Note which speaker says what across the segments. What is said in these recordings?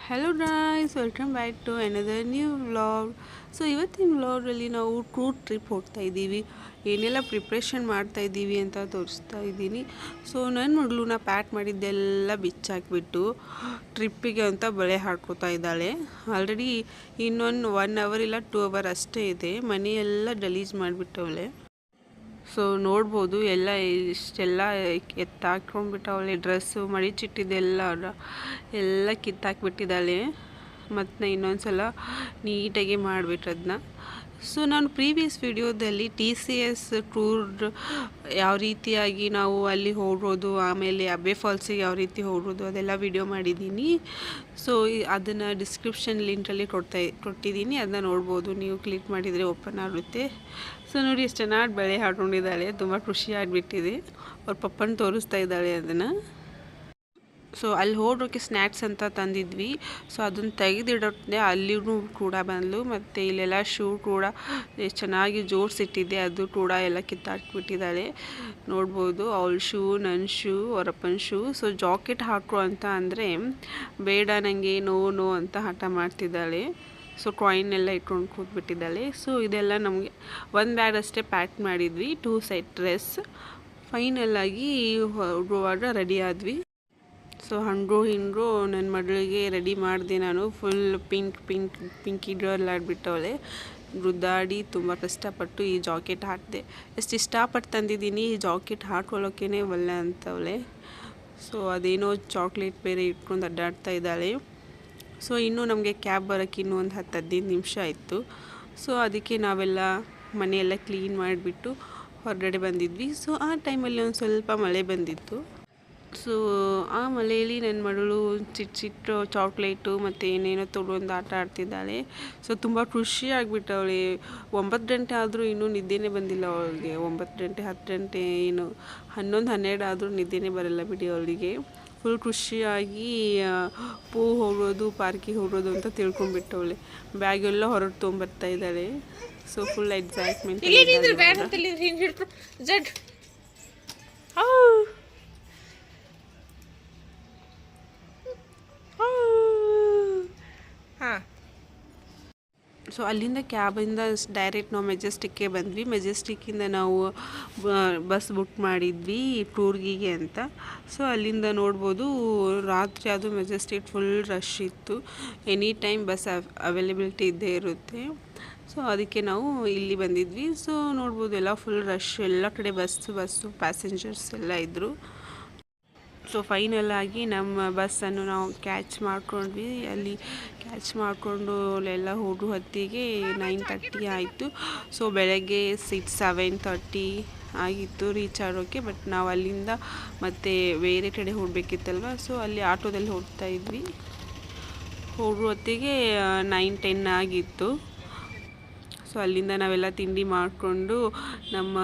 Speaker 1: Hello guys, welcome back to another new vlog. So ಇವತ್ತಿನ ವ್ಲಾಗಲ್ಲಿ ನಾವು ಟೂರ್ ಟ್ರಿಪ್ ಹೋಗ್ತಾ ಇದ್ದೀವಿ. ಏನೆಲ್ಲ ಪ್ರಿಪ್ರೇಷನ್ ಮಾಡ್ತಾ ಇದ್ದೀವಿ ಅಂತ ತೋರಿಸ್ತಾ ಇದ್ದೀನಿ. ಸೊ ನನ್ನ ಮಗಳನ್ನ ಪ್ಯಾಕ್ ಮಾಡಿದ್ದೆಲ್ಲ ಬಿಚ್ಚಾಕ್ಬಿಟ್ಟು ಟ್ರಿಪ್ಪಿಗೆ ಅಂತ ಬಳೆ ಹಾಕ್ಕೋತಾ ಇದ್ದಾಳೆ. ಆಲ್ರೆಡಿ ಇನ್ನೊಂದು 1 ಅವರ್ ಇಲ್ಲ 2 ಅವರ್ ಅಷ್ಟೇ ಇದೆ. ಮನೆಯೆಲ್ಲ ಗಲೀಜು ಮಾಡಿಬಿಟ್ಟವಳೆ. ಸೊ ನೋಡ್ಬೋದು ಇಷ್ಟೆಲ್ಲ ಎತ್ತಾಕೊಂಡ್ಬಿಟ್ಟವಳೆ. ಡ್ರೆಸ್ಸು ಮಡಿಚಿಟ್ಟಿದ್ದೆಲ್ಲ ಎಲ್ಲ ಕಿತ್ತಾಕ್ಬಿಟ್ಟಿದ್ದಾಳೆ. ಮತ್ತು ಇನ್ನೊಂದು ಸಲ ನೀಟಾಗಿ ಮಾಡಿಬಿಟ್ರು ಅದನ್ನ. ಸೊ ನಾನು ಪ್ರೀವಿಯಸ್ ವಿಡಿಯೋದಲ್ಲಿ TCS ಟೂರ್ ಯಾವ ರೀತಿಯಾಗಿ ನಾವು ಅಲ್ಲಿ ಹೋಗೋದು, ಆಮೇಲೆ ಅಬ್ಬೆ ಫಾಲ್ಸಿಗೆ ಯಾವ ರೀತಿ ಹೋಗೋದು ಅದೆಲ್ಲ ವಿಡಿಯೋ ಮಾಡಿದ್ದೀನಿ. ಸೊ ಅದನ್ನು ಡಿಸ್ಕ್ರಿಪ್ಷನ್ ಲಿಂಕಲ್ಲಿ ಕೊಟ್ಟಿದ್ದೀನಿ. ಅದನ್ನ ನೋಡ್ಬೋದು, ನೀವು ಕ್ಲಿಕ್ ಮಾಡಿದರೆ ಓಪನ್ ಆಗುತ್ತೆ. ಸೊ ನೋಡಿ ಎಷ್ಟು ಚೆನ್ನಾಗಿ ಬಳೆ ಹಾಕೊಂಡಿದ್ದಾಳೆ. ತುಂಬ ಖುಷಿಯಾಗಿಬಿಟ್ಟಿದೆ. ಅವ್ರ ಪಪ್ಪನ ತೋರಿಸ್ತಾ ಇದ್ದಾಳೆ ಅದನ್ನು. ಸೊ ಅಲ್ಲಿ ಹೋಗೋಕ್ಕೆ ಸ್ನ್ಯಾಕ್ಸ್ ಅಂತ ತಂದಿದ್ವಿ. ಸೊ ಅದನ್ನು ತೆಗೆದಿಡೋದೆ ಅಲ್ಲಿಗೂ ಕೂಡ ಬಂದಳು. ಮತ್ತು ಇಲ್ಲೆಲ್ಲ ಶೂ ಕೂಡ ಎಷ್ಟು ಚೆನ್ನಾಗಿ ಜೋಡಿಸಿಟ್ಟಿದ್ದೆ, ಅದು ಕೂಡ ಎಲ್ಲ ಕಿತ್ತಾಕ್ಬಿಟ್ಟಿದ್ದಾಳೆ. ನೋಡ್ಬೋದು ಅವಳ ಶೂ, ನನ್ನ ಶೂ, ಅವರಪ್ಪನ ಶೂ. ಸೊ ಜಾಕೆಟ್ ಹಾಕು ಅಂತ ಅಂದರೆ ಬೇಡ, ನನಗೆ ನೋ ಅಂತ ಹಠ ಮಾಡ್ತಿದ್ದಾಳೆ. ಸೊ ಕಾಯಿನ್ ಎಲ್ಲ ಇಟ್ಕೊಂಡು ಕೂತ್ಬಿಟ್ಟಿದ್ದಾಳೆ. ಸೊ ಇದೆಲ್ಲ ನಮಗೆ ಒಂದು ಬ್ಯಾಗ್ ಅಷ್ಟೇ ಪ್ಯಾಕ್ ಮಾಡಿದ್ವಿ, 2 ಸೆಟ್ ಡ್ರೆಸ್. ಫೈನಲ್ಲಾಗಿ ಹೋಗುವಾಗ ರೆಡಿ ಆದ್ವಿ. ಸೊ ಹಿಂಡು ನನ್ನ ಮಗಳಿಗೆ ರೆಡಿ ಮಾಡಿದೆ ನಾನು. ಫುಲ್ ಪಿಂಕಿ ಗರ್ಲ್ ಆಗಿಬಿಟ್ಟವಳೆ. ಗುದ್ದಾಡಿ ತುಂಬ ಕಷ್ಟಪಟ್ಟು ಈ ಜಾಕೆಟ್ ಹಾಕಿದೆ. ಎಷ್ಟು ಇಷ್ಟಪಟ್ಟು ತಂದಿದ್ದೀನಿ, ಈ ಜಾಕೆಟ್ ಹಾಕೊಳ್ಳೋಕ್ಕೇ ಒಳ್ಳೆ ಅಂತವಳೆ. ಸೊ ಅದೇನೋ ಚಾಕ್ಲೇಟ್ ಬೇರೆ ಇಟ್ಕೊಂಡು ಅಡ್ಡಾಡ್ತಾ ಇದ್ದಾಳೆ. ಸೊ ಇನ್ನೂ ನಮಗೆ ಕ್ಯಾಬ್ ಬರೋಕ್ಕೆ ಇನ್ನೂ ಒಂದು 10-15 ನಿಮಿಷ ಆಯಿತು. ಸೊ ಅದಕ್ಕೆ ನಾವೆಲ್ಲ ಮನೆಯೆಲ್ಲ ಕ್ಲೀನ್ ಮಾಡಿಬಿಟ್ಟು ಹೊರಗಡೆ ಬಂದಿದ್ವಿ. ಸೊ ಆ ಟೈಮಲ್ಲಿ ಒಂದು ಸ್ವಲ್ಪ ಮಳೆ ಬಂದಿತ್ತು. ಸೊ ಆ ಮಳೆಯಲ್ಲಿ ನನ್ನ ಮಗಳು ಚಿಕ್ಕ ಚಾಕ್ಲೇಟು ಮತ್ತು ಏನೇನೋ ತೊಗೊಂಡು ಆಟ ಆಡ್ತಿದ್ದಾಳೆ. ಸೊ ತುಂಬ ಖುಷಿಯಾಗಿಬಿಟ್ಟವಳೆ. 9 ಗಂಟೆ ಆದರೂ ಇನ್ನೂ ನಿದ್ದೆನೇ ಬಂದಿಲ್ಲ ಅವಳಿಗೆ. 9 ಗಂಟೆ 10 ಗಂಟೆ ಏನು 11-12 ಆದರೂ ನಿದ್ದೆನೇ ಬರಲ್ಲ ಬಿಡಿ ಅವಳಿಗೆ. ಫುಲ್ ಖುಷಿಯಾಗಿ ಹೋಗೋದು, ಪಾರ್ಕಿಗೆ ಹೋಗೋದು ಅಂತ ತಿಳ್ಕೊಂಡ್ಬಿಟ್ಟವಳೆ. ಬ್ಯಾಗೆಲ್ಲ ಹೊರಗೆ ತೊಗೊಂಬರ್ತಾ ಇದ್ದಾಳೆ. So full excitement. ಸೊ ಅಲ್ಲಿಂದ ಕ್ಯಾಬಿಂದ ಡೈರೆಕ್ಟ್ ನಾವು ಮೆಜೆಸ್ಟಿಕ್ಗೆ ಬಂದ್ವಿ. ಮೆಜೆಸ್ಟಿಕ್ಕಿಂದ ನಾವು ಬಸ್ ಬುಕ್ ಮಾಡಿದ್ವಿ ಟೂರ್ಗಿಗೆ ಅಂತ. ಸೊ ಅಲ್ಲಿಂದ ನೋಡ್ಬೋದು, ರಾತ್ರಿ ಅದು ಮೆಜೆಸ್ಟಿಕ್ ಫುಲ್ ರಶ್ ಇತ್ತು. ಎನಿ ಟೈಮ್ ಬಸ್ ಅವೈಲೇಬಿಲಿಟಿ ಇದ್ದೇ ಇರುತ್ತೆ. ಸೊ ಅದಕ್ಕೆ ನಾವು ಇಲ್ಲಿ ಬಂದಿದ್ವಿ. ಸೊ ನೋಡ್ಬೋದು ಎಲ್ಲ ಫುಲ್ ರಶ್, ಎಲ್ಲ ಕಡೆ ಬಸ್ಸು ಪ್ಯಾಸೆಂಜರ್ಸ್ ಎಲ್ಲ ಇದ್ದರು. ಸೊ ಫೈನಲಾಗಿ ನಮ್ಮ ಬಸ್ಸನ್ನು ನಾವು ಕ್ಯಾಚ್ ಮಾಡ್ಕೊಂಡ್ವಿ. ಅಲ್ಲಿ ಕ್ಯಾಚ್ ಮಾಡಿಕೊಂಡು ಅಲ್ಲೆಲ್ಲ ಹೋಗೋ ಹೊತ್ತಿಗೆ 9:30 ಆಯಿತು. ಸೊ ಬೆಳಗ್ಗೆ 7:30 ಆಗಿತ್ತು ರೀಚ್ ಆಗೋಕ್ಕೆ. ಬಟ್ ನಾವು ಅಲ್ಲಿಂದ ಮತ್ತೆ ಬೇರೆ ಕಡೆ ಹೋಗಬೇಕಿತ್ತಲ್ವ. ಸೊ ಅಲ್ಲಿ ಆಟೋದಲ್ಲಿ ಹೋಗ್ತಾ ಇದ್ವಿ. ಹೋಗೋ ಹೊತ್ತಿಗೆ 9-10 ಆಗಿತ್ತು. ಸೊ ಅಲ್ಲಿಂದ ನಾವೆಲ್ಲ ತಿಂಡಿ ಮಾಡಿಕೊಂಡು ನಮ್ಮ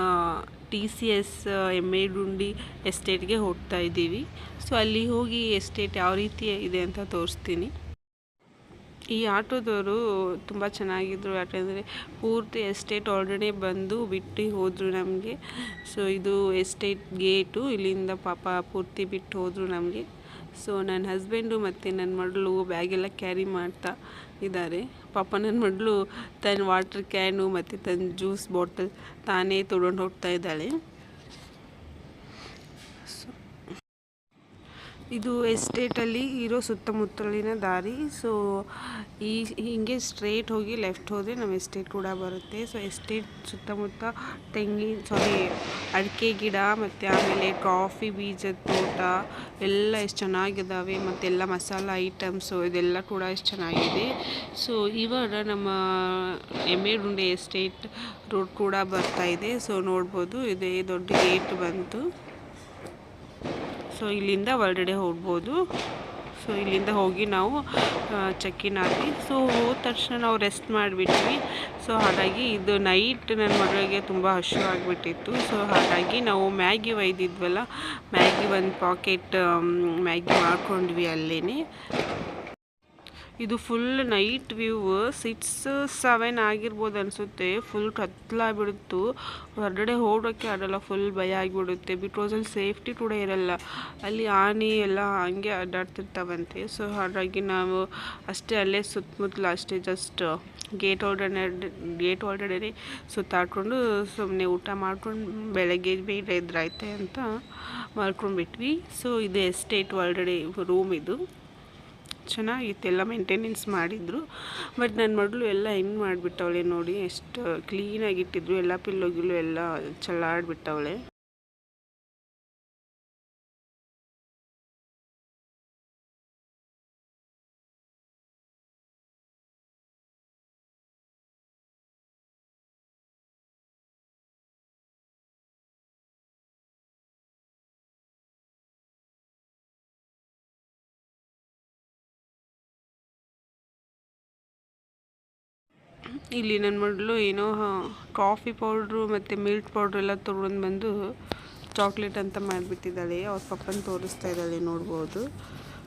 Speaker 1: TCS ಎಮ್ಮೆಗುಂಡಿ ಎಸ್ಟೇಟ್ಗೆ ಹೋಗ್ತಾ ಇದ್ದೀವಿ. ಸೊ ಅಲ್ಲಿ ಹೋಗಿ ಎಸ್ಟೇಟ್ ಯಾವ ರೀತಿ ಇದೆ ಅಂತ ತೋರಿಸ್ತೀನಿ. ಈ ಆಟೋದವರು ತುಂಬ ಚೆನ್ನಾಗಿದ್ದರು. ಯಾಕೆಂದರೆ ಪೂರ್ತಿ ಎಸ್ಟೇಟ್ ಆಲ್ರೆಡಿ ಬಂದು ಬಿಟ್ಟು ಹೋದರು ನಮಗೆ. ಸೊ ಇದು ಎಸ್ಟೇಟ್ ಗೇಟು. ಇಲ್ಲಿಂದ ಪಾಪ ಪೂರ್ತಿ ಬಿಟ್ಟು ಹೋದರು ನಮಗೆ. ಸೊ ನನ್ನ ಹಸ್ಬೆಂಡು ಮತ್ತು ನನ್ನ ಮಗಳು ಬ್ಯಾಗೆಲ್ಲ ಕ್ಯಾರಿ ಮಾಡ್ತಾ ಇದ್ದಾರೆ. ಪಾಪ ನನ್ನ ಮಗಳು ತನ್ನ ವಾಟರ್ ಕ್ಯಾನು ಮತ್ತು ತನ್ನ ಜ್ಯೂಸ್ ಬಾಟಲ್ ತಾನೇ ತೊಗೊಂಡು ಹೋಗ್ತಾ ಇದ್ದಾಳೆ. ಇದು ಎಸ್ಟೇಟಲ್ಲಿ ಇರೋ ಸುತ್ತಮುತ್ತಲಿನ ದಾರಿ. ಸೊ ಹೀಗೆ ಸ್ಟ್ರೇಟ್ ಹೋಗಿ ಲೆಫ್ಟ್ ಹೋದರೆ ನಮ್ಮ ಎಸ್ಟೇಟ್ ಕೂಡ ಬರುತ್ತೆ. ಸೊ ಎಸ್ಟೇಟ್ ಸುತ್ತಮುತ್ತ ಅಡಿಕೆ ಗಿಡ ಮತ್ತು ಆಮೇಲೆ ಕಾಫಿ ಬೀಜದ ತೋಟ ಎಲ್ಲ ಎಷ್ಟು ಚೆನ್ನಾಗಿದ್ದಾವೆ. ಮತ್ತೆಲ್ಲ ಮಸಾಲ ಐಟಮ್ಸು ಇದೆಲ್ಲ ಕೂಡ ಎಷ್ಟು ಚೆನ್ನಾಗಿದೆ. ಸೊ ಇವಾಗ ನಮ್ಮ ಎಮ್ಮೆಗುಂಡಿ ಎಸ್ಟೇಟ್ ರೋಡ್ ಕೂಡ ಬರ್ತಾ ಇದೆ. ಸೊ ನೋಡ್ಬೋದು, ಇದೇ ದೊಡ್ಡ ಗೇಟ್ ಬಂತು. ಸೊ ಇಲ್ಲಿಂದ ಹೊರಗಡೆ ಹೋಗ್ಬೋದು. ಸೊ ಇಲ್ಲಿಂದ ಹೋಗಿ ನಾವು ಚೆಕ್-ಇನ್ ಆದ್ವಿ. ಸೊ ಹೋದ ತಕ್ಷಣ ನಾವು ರೆಸ್ಟ್ ಮಾಡಿಬಿಟ್ವಿ. ಸೊ ಹಾಗಾಗಿ ಇದು ನೈಟ್ ನನ್ನ ಮಗಳಿಗೆ ತುಂಬ ಹಸಿವಾಗಿಬಿಟ್ಟಿತ್ತು. ಸೊ ಹಾಗಾಗಿ ನಾವು ಮ್ಯಾಗಿ ಒಯ್ದಿದ್ವಲ್ಲ, ಮ್ಯಾಗಿ ಒಂದು ಪಾಕೆಟ್ ಮ್ಯಾಗಿ ಮಾಡ್ಕೊಂಡ್ವಿ ಅಲ್ಲೇ. ಇದು ಫುಲ್ ನೈಟ್ ವ್ಯೂ 6-7 ಆಗಿರ್ಬೋದು ಅನಿಸುತ್ತೆ. ಫುಲ್ ಕತ್ಲಾಗ್ಬಿಡುತ್ತು, ಹೊರಗಡೆ ಹೋಗೋಕ್ಕೆ ಆಗಲ್ಲ, ಫುಲ್ ಭಯ ಆಗಿಬಿಡುತ್ತೆ. ಬಿಕಾಸ್ ಅಲ್ಲಿ ಸೇಫ್ಟಿ ಕೂಡ ಇರಲ್ಲ, ಅಲ್ಲಿ ಆನೆ ಎಲ್ಲ ಹಂಗೆ ಅಡ್ಡಾಡ್ತಿರ್ತಾವಂತೆ. ಸೊ ಹಾಗಾಗಿ ನಾವು ಅಷ್ಟೇ ಅಲ್ಲೇ ಸುತ್ತಮುತ್ತಲು ಅಷ್ಟೇ ಜಸ್ಟ್ ಗೇಟ್ ಒಳಗಡೆ ಸುತ್ತಾಡ್ಕೊಂಡು ಸುಮ್ಮನೆ ಊಟ ಮಾಡ್ಕೊಂಡು ಬೆಳಗ್ಗೆ ಬೇಗ ಎದ್ರಾಯ್ತೆ ಅಂತ ಮಾಡ್ಕೊಂಡ್ಬಿಟ್ವಿ. ಸೊ ಇದು ಎಸ್ಟೇಟ್ ಒಳಗಡೆ ರೂಮ್, ಇದು ಚೆನ್ನಾಗಿತ್ತು, ಎಲ್ಲ ಮೇಂಟೆನೆನ್ಸ್ ಮಾಡಿದ್ರು. ಬಟ್ ನನ್ನ ಮಗಳು ಎಲ್ಲ ಹೆಂಗೆ ಮಾಡಿಬಿಟ್ಟವಳೆ ನೋಡಿ, ಎಷ್ಟು ಕ್ಲೀನಾಗಿಟ್ಟಿದ್ರು, ಎಲ್ಲ ಪಿಲ್ಲೋಗಿಲು ಎಲ್ಲ ಚೆಲ್ಲಾಡ್ಬಿಟ್ಟವಳೆ. ಇಲ್ಲಿ ನನ್ನ ಮಗಳು ಏನೋ ಕಾಫಿ ಪೌಡ್ರು ಮತ್ತು ಮಿಲ್ಕ್ ಪೌಡ್ರ್ ಎಲ್ಲ ತೊಗೊಂಡು ಬಂದು ಚಾಕ್ಲೇಟ್ ಅಂತ ಮಾಡಿಬಿಟ್ಟಿದ್ದಾಳೆ. ಅವ್ರ ಪಪ್ಪನ ತೋರಿಸ್ತಾ ಇದ್ದಾಳೆ, ನೋಡ್ಬೋದು.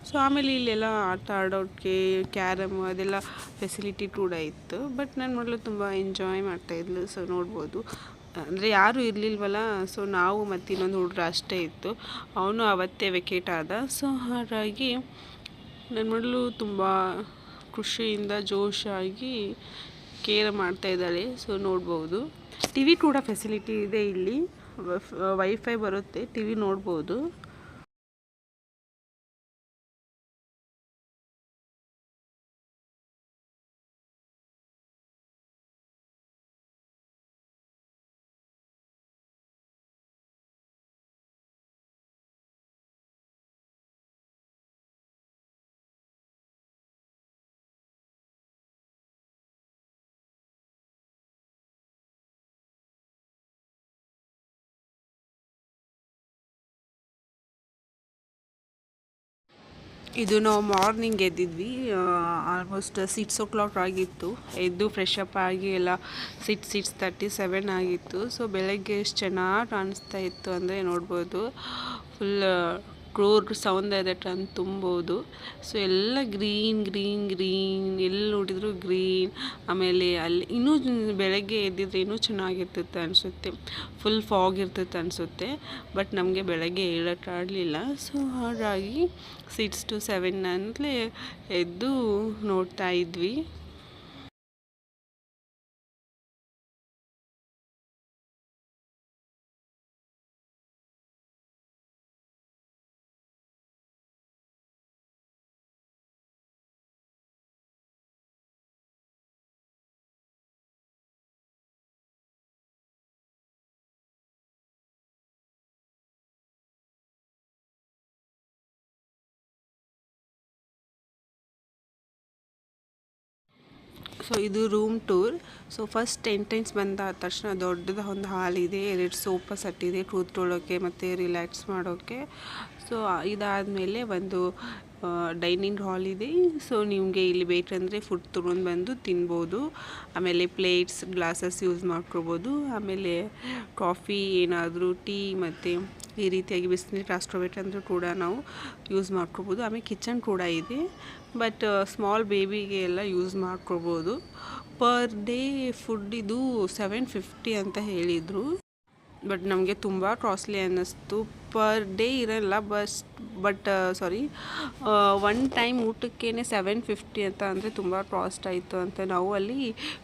Speaker 1: ಸೊ ಆಮೇಲೆ ಇಲ್ಲೆಲ್ಲ ಆಟ ಆಡೋಕ್ಕೆ ಕ್ಯಾರಮ್ ಅದೆಲ್ಲ ಫೆಸಿಲಿಟಿ ಕೂಡ ಇತ್ತು. ಬಟ್ ನನ್ನ ಮಗಳು ತುಂಬ ಎಂಜಾಯ್ ಮಾಡ್ತಾಯಿದ್ಲು. ಸೊ ನೋಡ್ಬೋದು, ಅಂದರೆ ಯಾರೂ ಇರಲಿಲ್ವಲ್ಲ, ಸೊ ನಾವು ಮತ್ತು ಇನ್ನೊಂದು ಹುಡುಗ ಅಷ್ಟೇ ಇತ್ತು. ಅವನು ಅವತ್ತೇ ವೆಕೇಟ್ ಆದ. ಸೊ ಹಾಗಾಗಿ ನನ್ನ ಮಗಳು ತುಂಬ ಖುಷಿಯಿಂದ ಜೋಶಾಗಿ ಕೇರ್ ಮಾಡ್ತಾ ಇದ್ದಾಳೆ. ಸೊ ನೋಡ್ಬೋದು, ಟಿ ವಿ ಕೂಡ ಫೆಸಿಲಿಟಿ ಇದೆ ಇಲ್ಲಿ, ವೈಫೈ ಬರುತ್ತೆ, ಟಿ ವಿ ನೋಡ್ಬೋದು. ಇದು ನಾವು ಮಾರ್ನಿಂಗ್ ಎದ್ದಿದ್ವಿ, ಆಲ್ಮೋಸ್ಟ್ 6 o'clock ಆಗಿತ್ತು. ಎದ್ದು ಫ್ರೆಶ್ ಅಪ್ ಆಗಿ ಎಲ್ಲ 6:37 ಆಗಿತ್ತು. ಸೊ ಬೆಳಗ್ಗೆ ಎಷ್ಟು ಚೆನ್ನಾಗಿ ಕಾಣಿಸ್ತಾ ಇತ್ತು ಅಂದರೆ ನೋಡ್ಬೋದು, ಫುಲ್ ಕ್ರೋರ್ ಸೌಂದರ್ಯ ಅಂತ ತುಂಬೋದು. ಸೊ ಎಲ್ಲ ಗ್ರೀನ್ ಗ್ರೀನ್ ಗ್ರೀನ್, ಎಲ್ಲಿ ನೋಡಿದ್ರು ಗ್ರೀನ್. ಆಮೇಲೆ ಅಲ್ಲಿ ಇನ್ನೂ ಬೆಳಗ್ಗೆ ಎದ್ದಿದ್ರೆ ಇನ್ನೂ ಚೆನ್ನಾಗಿರ್ತೈತೆ ಅನಿಸುತ್ತೆ, ಫುಲ್ ಫಾಗ್ ಇರ್ತೈತೆ ಅನಿಸುತ್ತೆ. ಬಟ್ ನಮಗೆ ಬೆಳಗ್ಗೆ ಹೇಳೋಕ್ಕಾಗಲಿಲ್ಲ. ಸೊ ಹಾಗಾಗಿ 6-7 ಅಂತಲೇ ಎದ್ದು ನೋಡ್ತಾ ಇದ್ವಿ. ಸೊ ಇದು room tour. So first entrance ಬಂದ ತಕ್ಷಣ ದೊಡ್ಡದ ಒಂದು ಹಾಲ್ ಇದೆ, 2 ಸೋಫಾ ಸೆಟ್ ಇದೆ ಕೂತ್ಕೊಳ್ಳೋಕ್ಕೆ ಮತ್ತು ರಿಲ್ಯಾಕ್ಸ್ ಮಾಡೋಕ್ಕೆ. ಸೊ ಇದಾದಮೇಲೆ ಒಂದು ಡೈನಿಂಗ್ ಹಾಲ್ ಇದೆ. ಸೊ ನಿಮಗೆ ಇಲ್ಲಿ ಬೇಕಂದರೆ ಫುಡ್ ತೊಗೊಂಡು ಬಂದು ತಿನ್ಬೋದು. ಆಮೇಲೆ ಪ್ಲೇಟ್ಸ್ ಗ್ಲಾಸಸ್ ಯೂಸ್ ಮಾಡ್ಕೊಬೋದು. ಆಮೇಲೆ ಕಾಫಿ ಏನಾದರೂ ಟೀ ಮತ್ತು ಈ ರೀತಿಯಾಗಿ ಬಿಸಿನೀರು ಕಾಸ್ಕೋಬೇಕಂದ್ರೂ ಕೂಡ ನಾವು ಯೂಸ್ ಮಾಡ್ಕೊಬೋದು. ಆಮೇಲೆ ಕಿಚನ್ ಕೂಡ ಇದೆ, ಬಟ್ ಸ್ಮಾಲ್ ಬೇಬಿಗೆ ಎಲ್ಲ ಯೂಸ್ ಮಾಡ್ಕೊಬೋದು. ಪರ್ ಡೇ ಫುಡ್ ಇದು 750 ಅಂತ ಹೇಳಿದರು. ಬಟ್ ನಮಗೆ ತುಂಬ ಕಾಸ್ಟ್ಲಿ ಅನ್ನಿಸ್ತು. ಪರ್ ಡೇ ಇರಲ್ಲ, ಬಟ್ ಒನ್ ಟೈಮ್ ಊಟಕ್ಕೇ 750 ಅಂತ ಅಂದರೆ ತುಂಬ ಕಾಸ್ಟ್ ಆಯಿತು ಅಂತ ನಾವು ಅಲ್ಲಿ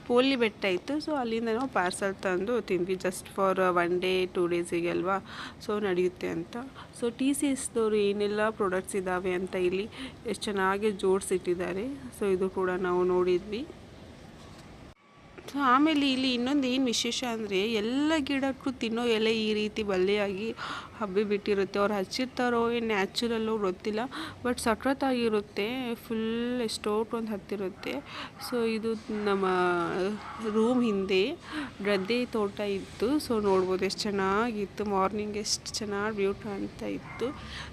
Speaker 1: ಪೋಲಿ ಬೆಟ್ಟ ಇತ್ತು. ಸೊ ಅಲ್ಲಿಂದ ನಾವು ಪಾರ್ಸಲ್ ತಂದು ತಿಂದ್ವಿ, ಜಸ್ಟ್ ಫಾರ್ 1 day 2 days ಅಲ್ವಾ, ಸೊ ನಡೆಯುತ್ತೆ ಅಂತ. ಸೊ TCSದವರು ಏನೆಲ್ಲ ಪ್ರಾಡಕ್ಟ್ಸ್ ಇದ್ದಾವೆ ಅಂತ ಇಲ್ಲಿ ಎಷ್ಟು ಚೆನ್ನಾಗಿ ಜೋಡಿಸಿಟ್ಟಿದ್ದಾರೆ. ಸೊ ಇದು ಕೂಡ ನಾವು ನೋಡಿದ್ವಿ. ಸೊ ಆಮೇಲೆ ಇಲ್ಲಿ ಇನ್ನೊಂದು ಏನು ವಿಶೇಷ ಅಂದರೆ ಎಲ್ಲ ಗಿಡಕ್ಕೂ ತಿನ್ನೋ ಎಲೆ ಈ ರೀತಿ ಬಳ್ಳಿಯಾಗಿ ಹಬ್ಬಿ ಬಿಟ್ಟಿರುತ್ತೆ. ಅವ್ರು ಹಚ್ಚಿರ್ತಾರೋ ಏನು ನ್ಯಾಚುರಲ್ಲೋ ಗೊತ್ತಿಲ್ಲ, ಬಟ್ ಸಖತ್ತಾಗಿರುತ್ತೆ. ಫುಲ್ ಎಷ್ಟೊಂದು ಹತ್ತಿರುತ್ತೆ. ಸೊ ಇದು ನಮ್ಮ ರೂಮ್ ಹಿಂದೆ ಗದ್ದೆ ತೋಟ ಇತ್ತು. ಸೊ ನೋಡ್ಬೋದು ಎಷ್ಟು ಚೆನ್ನಾಗಿತ್ತು, ಮಾರ್ನಿಂಗ್ ಎಷ್ಟು ಚೆನ್ನಾಗಿ ವ್ಯೂ ಕಾಣ್ತಾ ಇತ್ತು.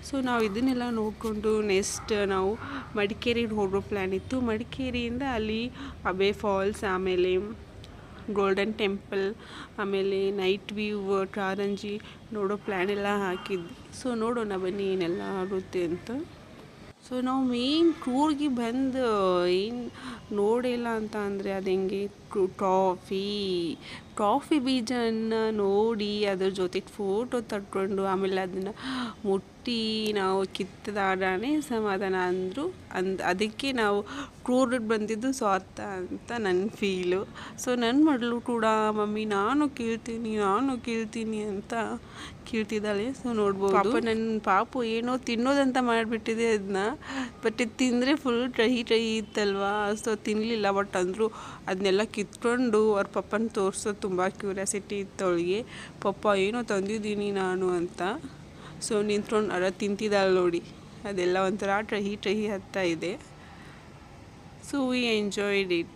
Speaker 1: ಸೊ ನಾವು ಇದನ್ನೆಲ್ಲ ನೋಡಿಕೊಂಡು ನೆಕ್ಸ್ಟ್ ನಾವು ಮಡಿಕೇರಿಗೆ ಹೋಗೋ ಪ್ಲ್ಯಾನ್ ಇತ್ತು. ಮಡಿಕೇರಿಯಿಂದ ಅಲ್ಲಿ ಅಬೆ ಫಾಲ್ಸ್, ಆಮೇಲೆ ಗೋಲ್ಡನ್ ಟೆಂಪಲ್, ಆಮೇಲೆ ನೈಟ್ ವ್ಯೂ ಕಾರಂಜಿ ನೋಡೋ ಪ್ಲ್ಯಾನ್ ಎಲ್ಲ ಹಾಕಿದ್ವಿ. ಸೊ ನೋಡೋಣ ಬನ್ನಿ ಏನೆಲ್ಲ ಆಗುತ್ತೆ ಅಂತ. ಸೊ ನಾವು ಮೇನ್ ಟೂರ್ಗೆ ಬಂದು ಏನು ನೋಡಿಲ್ಲ ಅಂತ ಅಂದರೆ ಅದು ಹೆಂಗೆ ಕಾಫಿ ಬೀಜನ ನೋಡಿ ಅದ್ರ ಜೊತೆಗೆ ಫೋಟೋ ತಕ್ಕೊಂಡು ಆಮೇಲೆ ಅದನ್ನು ಮುಟ್ಟಿ ನಾವು ಕಿತ್ತದಾಡನೇ ಸಮಾಧಾನ ಅಂದರು ಅದಕ್ಕೆ ನಾವು ಟೂರಿಗೆ ಬಂದಿದ್ದು ಸ್ವಾರ್ಥ ಅಂತ ನನ್ನ ಫೀಲು. ಸೊ ನನ್ನ ಮಗಳು ಕೂಡ ಮಮ್ಮಿ ನಾನು ಕೇಳ್ತೀನಿ ಅಂತ ಕೇಳ್ತಿದ್ದಾಳೆ. ಸೊ ನೋಡ್ಬೋದು ಪಾಪ ನನ್ನ ಪಾಪು ಏನೋ ತಿನ್ನೋದಂತ ಮಾಡಿಬಿಟ್ಟಿದೆ ಅದನ್ನ. ಬಟ್ ಇದು ತಿಂದರೆ ಫುಲ್ ಟ್ರೈ ಇತ್ತಲ್ವಾ, ಸೊ ತಿನ್ನಲಿಲ್ಲ. ಬಟ್ ಅಂದರು ಅದನ್ನೆಲ್ಲ ಕಿತ್ಕೊಂಡು ಅವ್ರ ಪಪ್ಪನ ತೋರಿಸೋದು ತುಂಬ ಕ್ಯೂರಿಯಾಸಿಟಿ ಇತ್ತು ಅವಳಿಗೆ. ಪಪ್ಪ ಏನೋ ತಂದಿದ್ದೀನಿ ನಾನು ಅಂತ. ಸೊ ನಿಂತ್ಕೊಂಡು ಅರ ತಿಂತಿದ್ದಾಳೆ ನೋಡಿ, ಅದೆಲ್ಲ ಒಂಥರ ಟ್ರೈ ಹತ್ತಾ ಇದೆ. So we enjoyed it.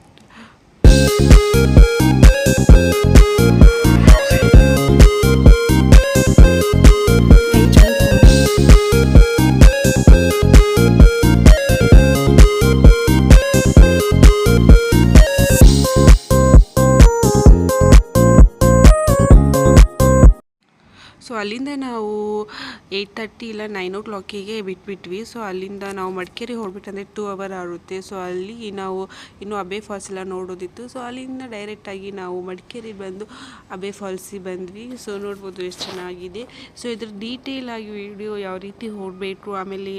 Speaker 1: So ಅಲ್ಲಿಂದ ನಾವು 8:30 ಇಲ್ಲ 9 o'clock ಬಿಟ್ಬಿಟ್ವಿ. ಸೊ ಅಲ್ಲಿಂದ ನಾವು ಮಡಿಕೇರಿ ಹೊರಬಿಟ್ಟಂದರೆ 2 hour ಆಗುತ್ತೆ. ಸೊ ಅಲ್ಲಿ ನಾವು ಇನ್ನೂ ಅಬ್ಬೆ ಫಾಲ್ಸ್ ಎಲ್ಲ ನೋಡೋದಿತ್ತು. ಸೊ ಅಲ್ಲಿಂದ ಡೈರೆಕ್ಟಾಗಿ ನಾವು ಮಡಿಕೇರಿ ಬಂದು ಅಬ್ಬೆ ಫಾಲ್ಸಿಗೆ ಬಂದ್ವಿ. ಸೊ ನೋಡ್ಬೋದು ಎಷ್ಟು ಚೆನ್ನಾಗಿದೆ. ಸೊ ಇದ್ರ ಡೀಟೇಲಾಗಿ ವಿಡಿಯೋ ಯಾವ ರೀತಿ ಹೊರಬೇಕು, ಆಮೇಲೆ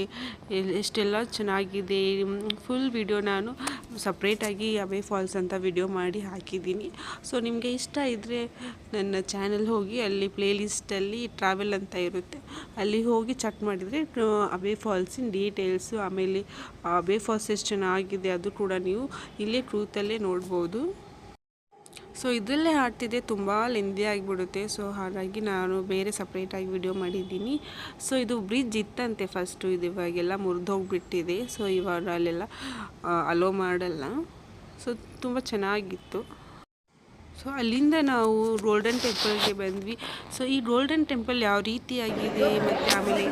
Speaker 1: ಎಷ್ಟೆಲ್ಲ ಚೆನ್ನಾಗಿದೆ, ಫುಲ್ ವಿಡಿಯೋ ನಾನು ಸಪ್ರೇಟಾಗಿ ಅಬ್ಬೆ ಫಾಲ್ಸ್ ಅಂತ ವಿಡಿಯೋ ಮಾಡಿ ಹಾಕಿದ್ದೀನಿ. ಸೊ ನಿಮಗೆ ಇಷ್ಟ ಇದ್ದರೆ ನನ್ನ ಚಾನಲ್ ಹೋಗಿ ಅಲ್ಲಿ ಪ್ಲೇಲಿಸ್ಟಲ್ಲಿ ಟ್ರಾವೆಲ್ ಅಂತ ಇರುತ್ತೆ, ಅಲ್ಲಿ ಹೋಗಿ ಚೆಕ್ ಮಾಡಿದರೆ ಅಬ್ಬೆ ಫಾಲ್ಸಿನ ಡೀಟೇಲ್ಸು, ಆಮೇಲೆ ಅಬ್ಬೆ ಫಾಲ್ಸ್ ಎಷ್ಟು ಚೆನ್ನಾಗಿದೆ ಅದು ಕೂಡ ನೀವು ಇಲ್ಲೇ ಟ್ರೂತಲ್ಲೇ ನೋಡ್ಬೋದು. ಸೊ ಇದರಲ್ಲೇ ಹಾಡ್ತಿದ್ದೆ ತುಂಬ ಲೆಂದಿ ಆಗಿಬಿಡುತ್ತೆ. ಸೊ ಹಾಗಾಗಿ ನಾನು ಬೇರೆ ಸಪ್ರೇಟಾಗಿ ವಿಡಿಯೋ ಮಾಡಿದ್ದೀನಿ. ಸೊ ಇದು ಬ್ರಿಡ್ಜ್ ಇತ್ತಂತೆ ಫಸ್ಟು, ಇದು ಇವಾಗೆಲ್ಲ ಮುರಿದೋಗ್ಬಿಟ್ಟಿದೆ. ಸೊ ಇವಾಗ ಅಲ್ಲೆಲ್ಲ ಅಲೋ ಮಾಡಲ್ಲ. ಸೊ ತುಂಬ ಚೆನ್ನಾಗಿತ್ತು. ಸೊ ಅಲ್ಲಿಂದ ನಾವು ಗೋಲ್ಡನ್ ಟೆಂಪಲ್ಗೆ ಬಂದ್ವಿ. ಸೊ ಈ ಗೋಲ್ಡನ್ ಟೆಂಪಲ್ ಯಾವ ರೀತಿಯಾಗಿದೆ ಮತ್ತು ಆಮೇಲೆ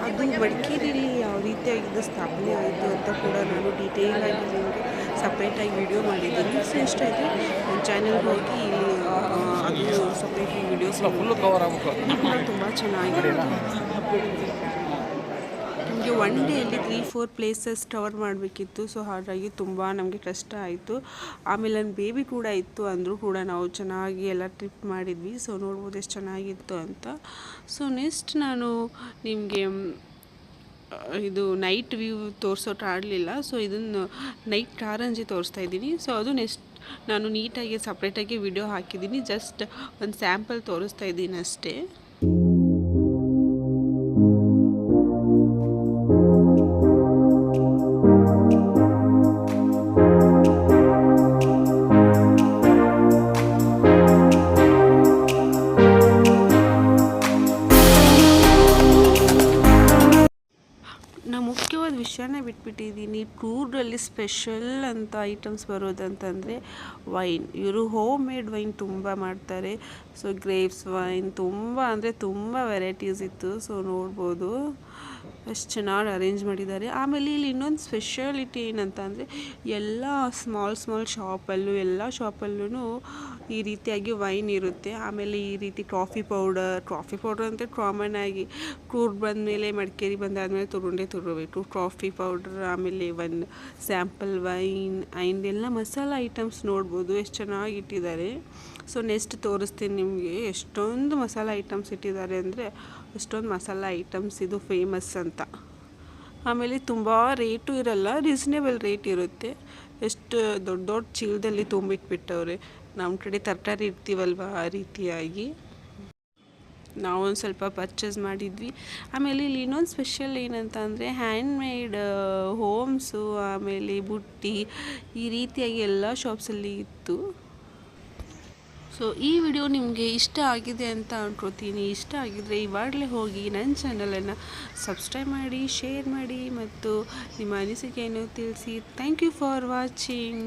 Speaker 1: ಅದು ಮಡಿಕೇರಿಯಲ್ಲಿ ಯಾವ ರೀತಿಯಾಗಿದ್ದು ಸ್ಥಾಪನೆ ಆಯಿತು ಅಂತ ಕೂಡ ನಾನು ಡೀಟೇಲಾಗಿ ನಿಮಗೆ ಸಪ್ರೇಟಾಗಿ ವಿಡಿಯೋ ಮಾಡಿದ್ದೀನಿ. ಸೊ ಇಷ್ಟ ಆಯಿತು ನನ್ನ ಚಾನಲ್ಗೆ ಹೋಗಿ ಇಲ್ಲಿ ಅದು ಸಪ್ರೇಟಾಗಿ ವಿಡಿಯೋಸ್ ಕೂಡ ತುಂಬ ಚೆನ್ನಾಗಿದೆ. ನಮಗೆ ಒನ್ ಡೇಯಲ್ಲಿ 3-4 ಪ್ಲೇಸಸ್ ಕವರ್ ಮಾಡಬೇಕಿತ್ತು. ಸೊ ಹಾಗಾಗಿ ತುಂಬ ನಮಗೆ ಕಷ್ಟ ಆಯಿತು. ಆಮೇಲೆ ನನ್ನ ಬೇಬಿ ಕೂಡ ಇತ್ತು, ಅಂದರೂ ಕೂಡ ನಾವು ಚೆನ್ನಾಗಿ ಎಲ್ಲ ಟ್ರಿಪ್ ಮಾಡಿದ್ವಿ. ಸೊ ನೋಡ್ಬೋದು ಎಷ್ಟು ಚೆನ್ನಾಗಿತ್ತು ಅಂತ. ಸೊ ನೆಕ್ಸ್ಟ್ ನಾನು ನಿಮಗೆ ಇದು ನೈಟ್ ವ್ಯೂ ತೋರಿಸೋಕೆ ಆಡಲಿಲ್ಲ. ಸೊ ಇದನ್ನು ನೈಟ್ ಕಾರಂಜಿ ತೋರಿಸ್ತಾ ಇದ್ದೀನಿ. ಸೊ ಅದು ನೆಕ್ಸ್ಟ್ ನಾನು ನೀಟಾಗಿ ಸಪ್ರೇಟಾಗಿ ವಿಡಿಯೋ ಹಾಕಿದ್ದೀನಿ. ಜಸ್ಟ್ ಒಂದು ಸ್ಯಾಂಪಲ್ ತೋರಿಸ್ತಾ ಇದ್ದೀನಿ ಅಷ್ಟೇ. ಮುಖ್ಯವಾದ ವಿಷಯನೇ ಬಿಟ್ಬಿಟ್ಟಿದ್ದೀನಿ. ಟೂರಲ್ಲಿ ಸ್ಪೆಷಲ್ ಅಂತ ಐಟಮ್ಸ್ ಬರೋದಂತಂದರೆ ವೈನ್. ಇವರು ಹೋಮ್ ಮೇಡ್ ವೈನ್ ತುಂಬ ಮಾಡ್ತಾರೆ. ಸೊ ಗ್ರೇಪ್ಸ್ ವೈನ್ ತುಂಬ ಅಂದರೆ ತುಂಬ ವೆರೈಟೀಸ್ ಇತ್ತು. ಸೊ ನೋಡ್ಬೋದು ಎಷ್ಟು ಚೆನ್ನಾಗಿ ಅರೇಂಜ್ ಮಾಡಿದ್ದಾರೆ. ಆಮೇಲೆ ಇಲ್ಲಿ ಇನ್ನೊಂದು ಸ್ಪೆಷಾಲಿಟಿ ಏನಂತ ಅಂದರೆ ಎಲ್ಲ ಸ್ಮಾಲ್ ಶಾಪಲ್ಲೂ ಈ ರೀತಿಯಾಗಿ ವೈನ್ ಇರುತ್ತೆ. ಆಮೇಲೆ ಈ ರೀತಿ ಕಾಫಿ ಪೌಡರ್ ಅಂತ ಕಾಮನ್ ಆಗಿ ಟೂರ್ ಬಂದಮೇಲೆ ಮಡಿಕೇರಿ ಬಂದಾದಮೇಲೆ ತರಬೇಕು ಕಾಫಿ ಪೌಡರ್. ಆಮೇಲೆ ಒಂದು ಸ್ಯಾಂಪಲ್ ವೈನ್ ಆ್ಯಂಡ್ ಎಲ್ಲ ಮಸಾಲ ಐಟಮ್ಸ್ ನೋಡ್ಬೋದು ಎಷ್ಟು ಚೆನ್ನಾಗಿ ಇಟ್ಟಿದ್ದಾರೆ. ಸೊ ನೆಕ್ಸ್ಟ್ ತೋರಿಸ್ತೀನಿ ನಿಮಗೆ. ಎಷ್ಟೊಂದು ಮಸಾಲ ಐಟಮ್ಸ್ ಇಟ್ಟಿದ್ದಾರೆ ಅಂದರೆ ಎಷ್ಟೊಂದು ಮಸಾಲ ಐಟಮ್ಸ್ ಇದು ಫೇಮಸ್ ಅಂತ. ಆಮೇಲೆ ತುಂಬ ರೇಟು ಇರಲ್ಲ, ರೀಸನೇಬಲ್ ರೇಟ್ ಇರುತ್ತೆ. ಎಷ್ಟು ದೊಡ್ಡ ಚೀಲದಲ್ಲಿ ತುಂಬಿಟ್ಬಿಟ್ಟವ್ರೆ. ನಮ್ಮ ಕಡೆ ತರಕಾರಿ ಇರ್ತೀವಲ್ವ ಆ ರೀತಿಯಾಗಿ ನಾವೊಂದು ಸ್ವಲ್ಪ ಪರ್ಚೇಸ್ ಮಾಡಿದ್ವಿ. ಆಮೇಲೆ ಇಲ್ಲಿ ಇನ್ನೊಂದು ಸ್ಪೆಷಲ್ ಏನಂತ ಅಂದರೆ ಹ್ಯಾಂಡ್ಮೇಡ್ ಹೋಮ್ಸು, ಆಮೇಲೆ ಬುಟ್ಟಿ ಈ ರೀತಿಯಾಗಿ ಎಲ್ಲ ಶಾಪ್ಸಲ್ಲಿ ಇತ್ತು. ಸೊ ಈ ವಿಡಿಯೋ ನಿಮಗೆ ಇಷ್ಟ ಆಗಿದೆ ಅಂತ ಅನ್ಕೋತೀನಿ. ಇಷ್ಟ ಆಗಿದ್ದರೆ ಇವಾಗಲೇ ಹೋಗಿ ನನ್ನ ಚಾನಲನ್ನು ಸಬ್ಸ್ಕ್ರೈಬ್ ಮಾಡಿ, ಶೇರ್ ಮಾಡಿ ಮತ್ತು ನಿಮ್ಮ ಅನಿಸಿಕೆಯನ್ನು ತಿಳಿಸಿ. Thank you for watching.